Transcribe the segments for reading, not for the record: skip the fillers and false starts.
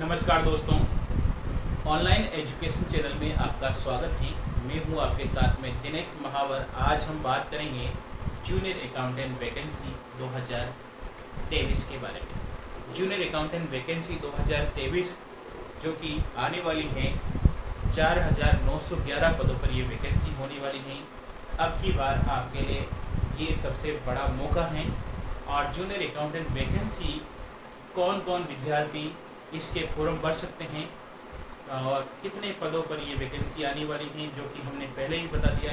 नमस्कार दोस्तों, online education channel में आपका स्वागत है। मैं हूं आपके साथ में दिनेश महावर। आज हम बात करेंगे जूनियर अकाउंटेंट वैकेंसी 2023 के बारे में। जूनियर अकाउंटेंट वैकेंसी 2023 जो कि आने वाली है, 4911 पदों पर ये वैकेंसी होने वाली है। अब की बार आपके लिए ये सबसे बड़ा मौका है। और जूनियर अकाउंटेंट वैकेंसी कौन कौन विद्यार्थी इसके फॉर्म भर सकते हैं और कितने पदों पर ये वैकेंसी आने वाली है, जो कि हमने पहले ही बता दिया।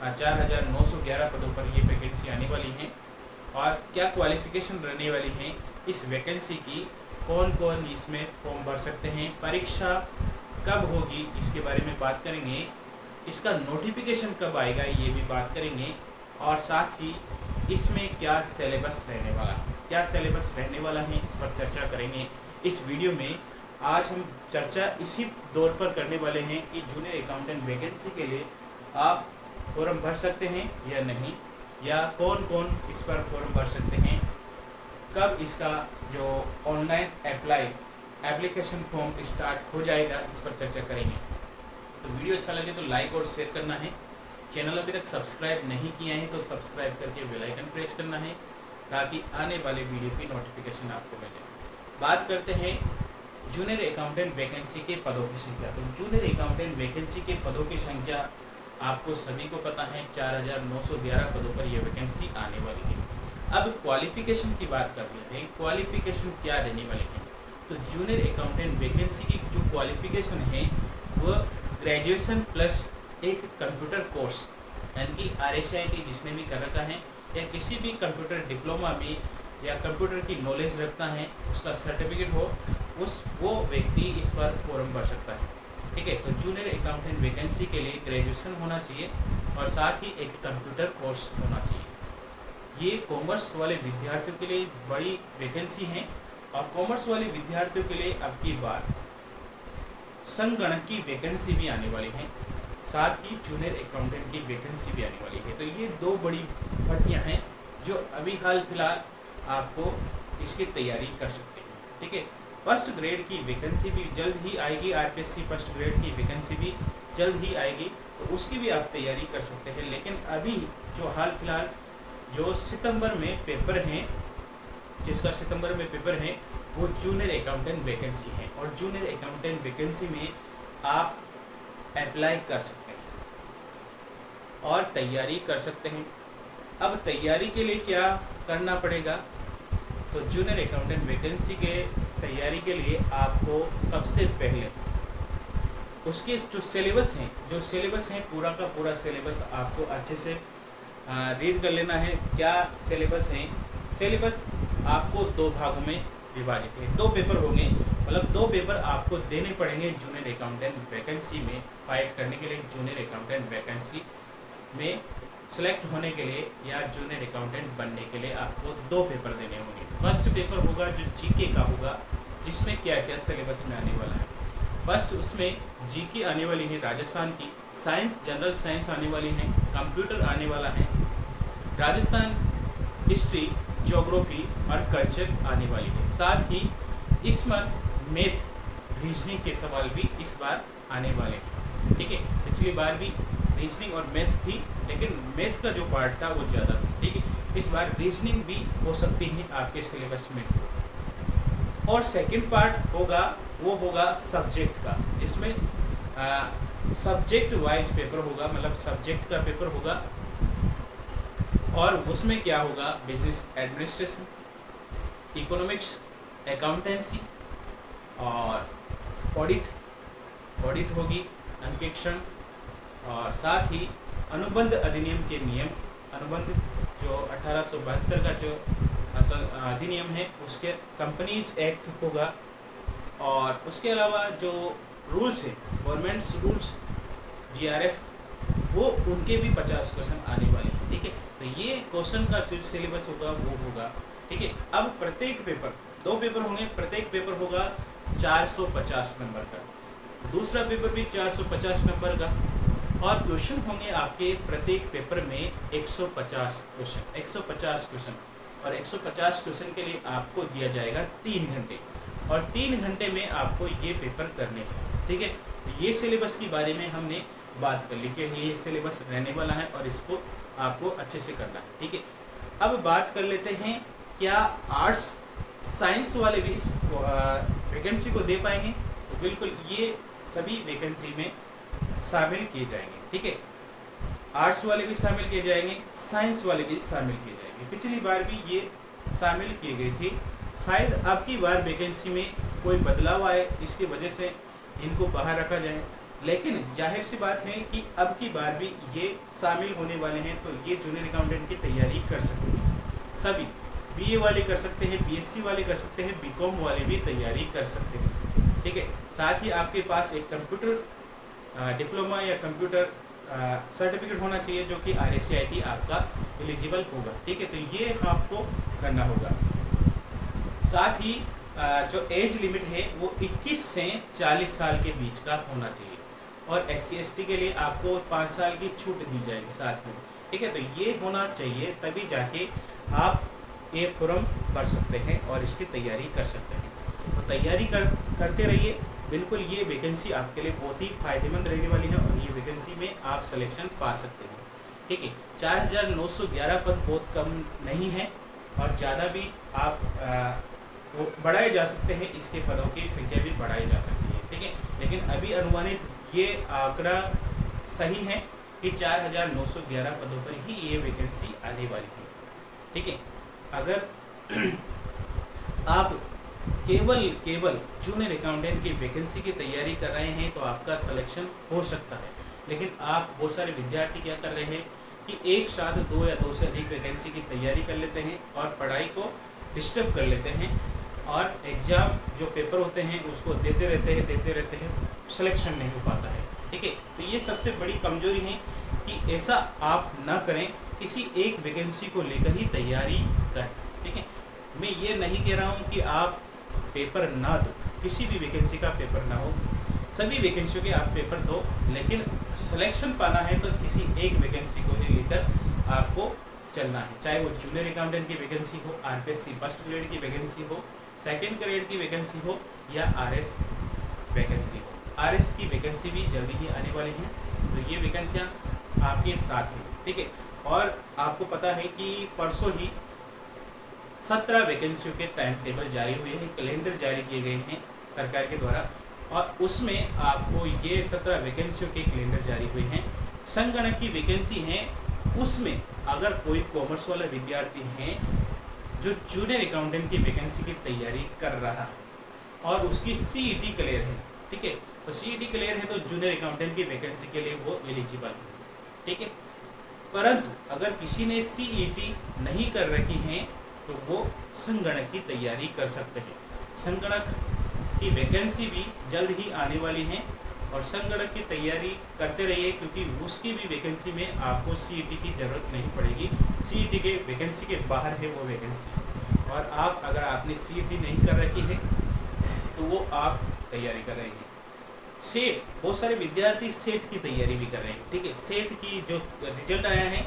4911 पदों पर ये वैकेंसी आने वाली है। और क्या क्वालिफिकेशन रहने वाली है इस वैकेंसी की, कौन कौन इसमें फॉर्म भर सकते हैं, परीक्षा कब होगी इसके बारे में बात करेंगे। इसका नोटिफिकेशन कब आएगा ये भी बात करेंगे। और साथ ही इसमें क्या सिलेबस रहने वाला है, क्या सिलेबस रहने वाला है, इस पर चर्चा करेंगे इस वीडियो में। आज हम चर्चा इसी दौर पर करने वाले हैं कि जूनियर अकाउंटेंट वैकेंसी के लिए आप फॉर्म भर सकते हैं या नहीं, या कौन कौन इस पर फॉर्म भर सकते हैं, कब इसका जो ऑनलाइन एप्लीकेशन फॉर्म स्टार्ट हो जाएगा, इस पर चर्चा करेंगे। तो वीडियो अच्छा लगे तो लाइक और शेयर करना है। चैनल अभी तक सब्सक्राइब नहीं किया है तो सब्सक्राइब करके बेल आइकन प्रेस करना है, ताकि आने वाले वीडियो की नोटिफिकेशन आपको मिले। बात करते हैं जूनियर अकाउंटेंट वैकेंसी के पदों की संख्या। तो जूनियर अकाउंटेंट वैकेंसी के पदों की संख्या आपको सभी को पता है, 4911 पदों पर यह वैकेंसी आने वाली है। अब क्वालिफिकेशन की बात कर लेते हैं, क्वालिफिकेशन क्या रहने वाली है। तो जूनियर अकाउंटेंट वैकेंसी की जो क्वालिफिकेशन है वह ग्रेजुएशन प्लस एक कंप्यूटर कोर्स, यानी कि RSIT जिसने भी कर रखा है, या किसी भी कंप्यूटर डिप्लोमा में या कंप्यूटर की नॉलेज रखता है, उसका सर्टिफिकेट हो, वो व्यक्ति इस पर फॉर्म भर सकता है। ठीक है, तो जूनियर अकाउंटेंट वैकेंसी के लिए ग्रेजुएशन होना चाहिए और साथ ही एक कंप्यूटर कोर्स होना चाहिए। ये कॉमर्स वाले विद्यार्थियों के लिए बड़ी वैकेंसी है। और कॉमर्स वाले विद्यार्थियों के लिए अब की बार संगणक की वैकेंसी भी आने वाली है, साथ ही जूनियर अकाउंटेंट की वैकेंसी भी आने वाली है। तो ये दो बड़ी भर्तियां हैं जो अभी हाल फिलहाल आपको इसकी तैयारी कर सकते हैं। ठीक है, फर्स्ट ग्रेड की वैकेंसी भी जल्द ही आएगी, RPSC फर्स्ट ग्रेड की वैकेंसी भी जल्द ही आएगी, तो उसकी भी आप तैयारी कर सकते हैं। लेकिन अभी जो हाल फिलहाल जो सितंबर में पेपर हैं, जिसका सितंबर में पेपर है, वो जूनियर अकाउंटेंट वैकेंसी है। और जूनियर अकाउंटेंट वैकेंसी में आप अप्लाई कर सकते हैं और तैयारी कर सकते हैं। अब तैयारी के लिए क्या करना पड़ेगा, तो जूनियर अकाउंटेंट वैकेंसी के तैयारी के लिए आपको सबसे पहले उसके जो सिलेबस है पूरा का पूरा सिलेबस आपको अच्छे से रीड कर लेना है। क्या सिलेबस है, सिलेबस आपको दो भागों में विभाजित है। दो पेपर होंगे, मतलब दो पेपर आपको देने पड़ेंगे जूनियर अकाउंटेंट वैकेंसी में फाइट करने के लिए। जूनियर अकाउंटेंट वैकेंसी में सेलेक्ट होने के लिए या जूनियर अकाउंटेंट बनने के लिए आपको दो पेपर देने होंगे। फर्स्ट पेपर होगा जो GK का होगा, जिसमें क्या क्या सिलेबस में आने वाला है। फर्स्ट उसमें GK आने वाली है राजस्थान की, साइंस जनरल साइंस आने वाली है, कंप्यूटर आने वाला है, राजस्थान हिस्ट्री, ज्योग्राफी और कल्चर आने वाली है। साथ ही इसमें मैथ, रीजनिंग के सवाल भी इस बार आने वाले हैं। ठीक है, पिछली बार भी रीजनिंग और मैथ थी, लेकिन मैथ का जो पार्ट था वो ज़्यादा था। ठीक है, इस बार रीजनिंग भी हो सकती है आपके सिलेबस में। और सेकंड पार्ट होगा वो होगा सब्जेक्ट का, जिसमें सब्जेक्ट वाइज पेपर होगा, मतलब सब्जेक्ट का पेपर होगा। और उसमें क्या होगा, बिजनेस एडमिनिस्ट्रेशन, इकोनॉमिक्स, अकाउंटेंसी और ऑडिट होगी, अंकेक्षण, और साथ ही अनुबंध अधिनियम के नियम, अनुबंध जो 1872 का जो अधिनियम है उसके कंपनीज एक्ट होगा। और उसके अलावा जो रूल्स है, गवर्नमेंट्स रूल्स, GRF, वो उनके भी 50 क्वेश्चन आने वाले हैं। ठीक है, तो ये क्वेश्चन का जो सिलेबस होगा वो होगा। ठीक है, अब प्रत्येक पेपर, दो पेपर होंगे, प्रत्येक पेपर होगा 450 नंबर का, दूसरा पेपर भी 450 नंबर का। और क्वेश्चन होंगे आपके प्रत्येक पेपर में 150 क्वेश्चन, 150 क्वेश्चन। और 150 क्वेश्चन के लिए आपको दिया जाएगा 3 घंटे। और 3 घंटे में आपको ये पेपर करने हैं। ठीक है, तो ये सिलेबस के बारे में हमने बात कर ली कि ये सिलेबस रहने वाला है और इसको आपको अच्छे से करना है। ठीक है, अब बात कर लेते हैं क्या आर्ट्स साइंस वाले भी इस वैकेंसी को दे पाएंगे। तो बिल्कुल ये सभी वैकेंसी में शामिल किए जाएंगे। ठीक है, आर्ट्स वाले भी शामिल किए जाएंगे, साइंस वाले भी शामिल किए जाएंगे। पिछली बार भी ये शामिल किए गए थे, शायद अब की बार वैकेंसी में कोई बदलाव आए, इसकी वजह से इनको बाहर रखा जाए। लेकिन जाहिर सी बात है कि अब की बार भी ये शामिल होने वाले हैं, तो ये जूनियर अकाउंटेंट की तैयारी कर सकते हैं। सभी बीए वाले कर सकते हैं, बीएससी वाले कर सकते हैं, बीकॉम वाले भी तैयारी कर सकते हैं। ठीक है, साथ ही आपके पास एक कंप्यूटर डिप्लोमा या कंप्यूटर सर्टिफिकेट होना चाहिए जो कि RSCIT आपका एलिजिबल होगा। ठीक है, तो ये आपको करना होगा। साथ ही जो एज लिमिट है वो 21 से 40 साल के बीच का होना चाहिए और SC/ST के लिए आपको 5 साल की छूट दी जाएगी साथ में। ठीक है, तो ये होना चाहिए, तभी जाके आप ये फॉर्म भर सकते हैं और इसकी तैयारी कर सकते हैं। तो तैयारी करते रहिए। बिल्कुल ये वैकेंसी आपके लिए बहुत ही फायदेमंद रहने वाली है और ये वैकेंसी में आप सिलेक्शन पा सकते हैं। ठीक है, 4911 पद बहुत कम नहीं है और ज़्यादा भी आप वो बढ़ाए जा सकते हैं, इसके पदों की संख्या भी बढ़ाई जा सकती है। ठीक है, लेकिन अभी अनुमानित ये आंकड़ा सही है कि 4911 पदों पर ही ये वैकेंसी आने वाली है। ठीक है, अगर आप केवल जूनियर अकाउंटेंट की वैकेंसी की तैयारी कर रहे हैं तो आपका सिलेक्शन हो सकता है। लेकिन आप बहुत सारे विद्यार्थी क्या कर रहे हैं कि एक साथ 2 या 2 से अधिक वैकेंसी की तैयारी कर लेते हैं और पढ़ाई को डिस्टर्ब कर लेते हैं और एग्ज़ाम जो पेपर होते हैं उसको देते रहते हैं, सिलेक्शन नहीं हो पाता है। ठीक है, तो ये सबसे बड़ी कमजोरी है कि ऐसा आप ना करें, किसी एक वैकेंसी को लेकर ही तैयारी करें। ठीक है, मैं ये नहीं कह रहा हूँ कि आप पेपर ना दो, किसी भी वैकेंसी का पेपर ना हो, सभी वैकेंसियों के आप पेपर दो, लेकिन सिलेक्शन पाना है तो किसी एक वैकेंसी को ही लेकर आपको चलना है। चाहे वो जूनियर अकाउंटेंट की वैकेंसी हो, RPSC फर्स्ट ग्रेड की वैकेंसी हो, सेकंड ग्रेड की वैकेंसी हो या RS वैकेंसी हो। RS की वैकेंसी भी जल्दी ही आने वाली है, तो ये वैकेंसियाँ आपके साथ हैं। ठीक है, और आपको पता है कि परसों ही 17 वैकेंसियों के टाइम टेबल जारी हुए हैं, कैलेंडर जारी किए गए हैं सरकार के द्वारा और उसमें आपको ये 17 वैकेंसियों के कैलेंडर जारी हुए हैं। संगणक की वैकेंसी है, उसमें अगर कोई कॉमर्स वाला विद्यार्थी है जो जूनियर अकाउंटेंट की वैकेंसी की तैयारी कर रहा है और उसकी CET क्लियर है। ठीक है, तो CET क्लियर है तो जूनियर अकाउंटेंट की वैकेंसी के लिए वो एलिजिबल है। ठीक है, परंतु अगर किसी ने CET नहीं कर रखी है तो वो संगणक की तैयारी कर सकते हैं। संगणक की वैकेंसी भी जल्द ही आने वाली है और संगणक की तैयारी करते रहिए, क्योंकि उसकी भी वैकेंसी में आपको CET की ज़रूरत नहीं पड़ेगी। CET के वैकेंसी के बाहर है वो वैकेंसी, और आप अगर आपने CET नहीं कर रखी है तो वो आप तैयारी कर रहे हैं। सेट, बहुत सारे विद्यार्थी सेट की तैयारी भी कर रहे हैं। ठीक है, सेट की जो रिजल्ट आया है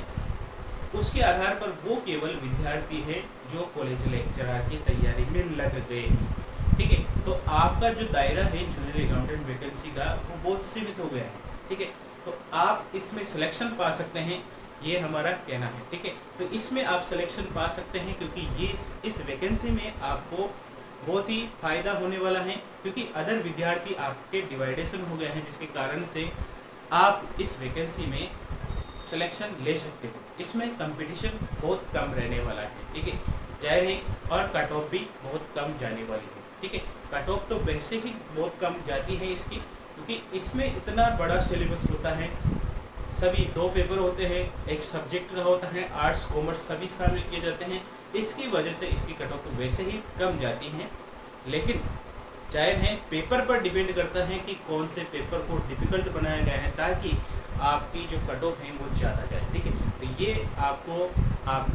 उसके आधार पर वो केवल विद्यार्थी है जो कॉलेज लेक्चरर की तैयारी में लग गए हैं। ठीक है, तो आपका जो दायरा है जूनियर अकाउंटेंट वैकेंसी का वो बहुत सीमित हो गया है। ठीक है, तो आप इसमें सिलेक्शन पा सकते हैं, ये हमारा कहना है। ठीक है, तो इसमें आप सिलेक्शन पा सकते हैं क्योंकि ये इस वैकेंसी में आपको बहुत ही फ़ायदा होने वाला है, क्योंकि अदर विद्यार्थी आपके डिवाइडेशन हो गए हैं, जिसके कारण से आप इस वैकेंसी में सिलेक्शन ले सकते हो। इसमें कंपटीशन बहुत कम रहने वाला है। ठीक है, जाहिर है, और कट ऑफ भी बहुत कम जाने वाली है। ठीक है, कट ऑफ तो वैसे ही बहुत कम जाती है इसकी, क्योंकि इसमें इतना बड़ा सिलेबस होता है, सभी 2 पेपर होते हैं, एक सब्जेक्ट का होता है, आर्ट्स कॉमर्स सभी शामिल किए जाते हैं। इसकी वजह से इसकी कट ऑफ तो वैसे ही कम जाती हैं, लेकिन जाहिर है पेपर पर डिपेंड करता है कि कौन से पेपर को डिफ़िकल्ट बनाया गया है ताकि आपकी जो कट ऑफ है वो ज़्यादा जाए। ठीक है, तो ये आपको आप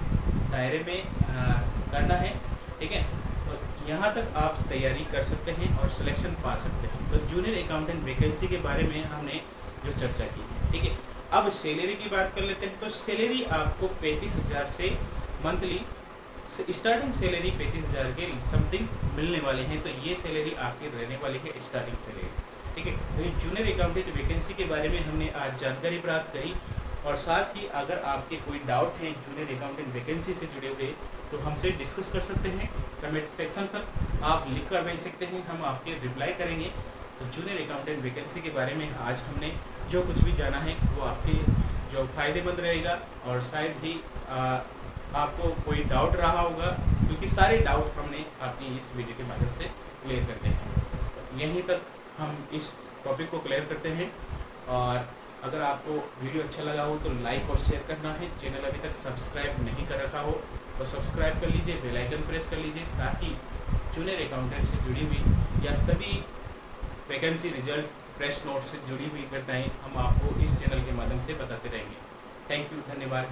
दायरे में करना है। ठीक है, तो यहाँ तक आप तैयारी कर सकते हैं और सिलेक्शन पा सकते हैं। तो जूनियर अकाउंटेंट वैकेंसी के बारे में हमने जो चर्चा की है। ठीक है, अब सैलरी की बात कर लेते हैं। तो सैलरी आपको 35,000 से मंथली स्टार्टिंग सैलरी 35,000 के समथिंग मिलने वाले हैं। तो ये सैलरी आपकी रहने वाली है स्टार्टिंग सैलरी, ठीक है। तो ये जूनियर अकाउंटेंट वैकेंसी के बारे में हमने आज जानकारी प्राप्त करी। और साथ ही अगर आपके कोई डाउट हैं जूनियर अकाउंटेंट वैकेंसी से जुड़े हुए, तो हमसे डिस्कस कर सकते हैं कमेंट सेक्शन पर, आप लिख कर भेज सकते हैं, हम आपके रिप्लाई करेंगे। तो जूनियर अकाउंटेंट वैकेंसी के बारे में आज हमने जो कुछ भी जाना है वो आपके जो फ़ायदेमंद रहेगा, और शायद ही आपको कोई डाउट रहा होगा, क्योंकि सारे डाउट हमने अपनी इस वीडियो के माध्यम से क्लियर करते हैं। तो यहीं तक हम इस टॉपिक को क्लियर करते हैं। और अगर आपको वीडियो अच्छा लगा हो तो लाइक और शेयर करना है। चैनल अभी तक सब्सक्राइब नहीं कर रखा हो तो सब्सक्राइब कर लीजिए, बेल आइकन प्रेस कर लीजिए, ताकि जूनियर अकाउंटेंट से जुड़ी हुई या सभी वैकेंसी रिजल्ट, प्रेस नोट से जुड़ी हुई घटनाएं हम आपको इस चैनल के माध्यम से बताते रहेंगे। थैंक यू, धन्यवाद।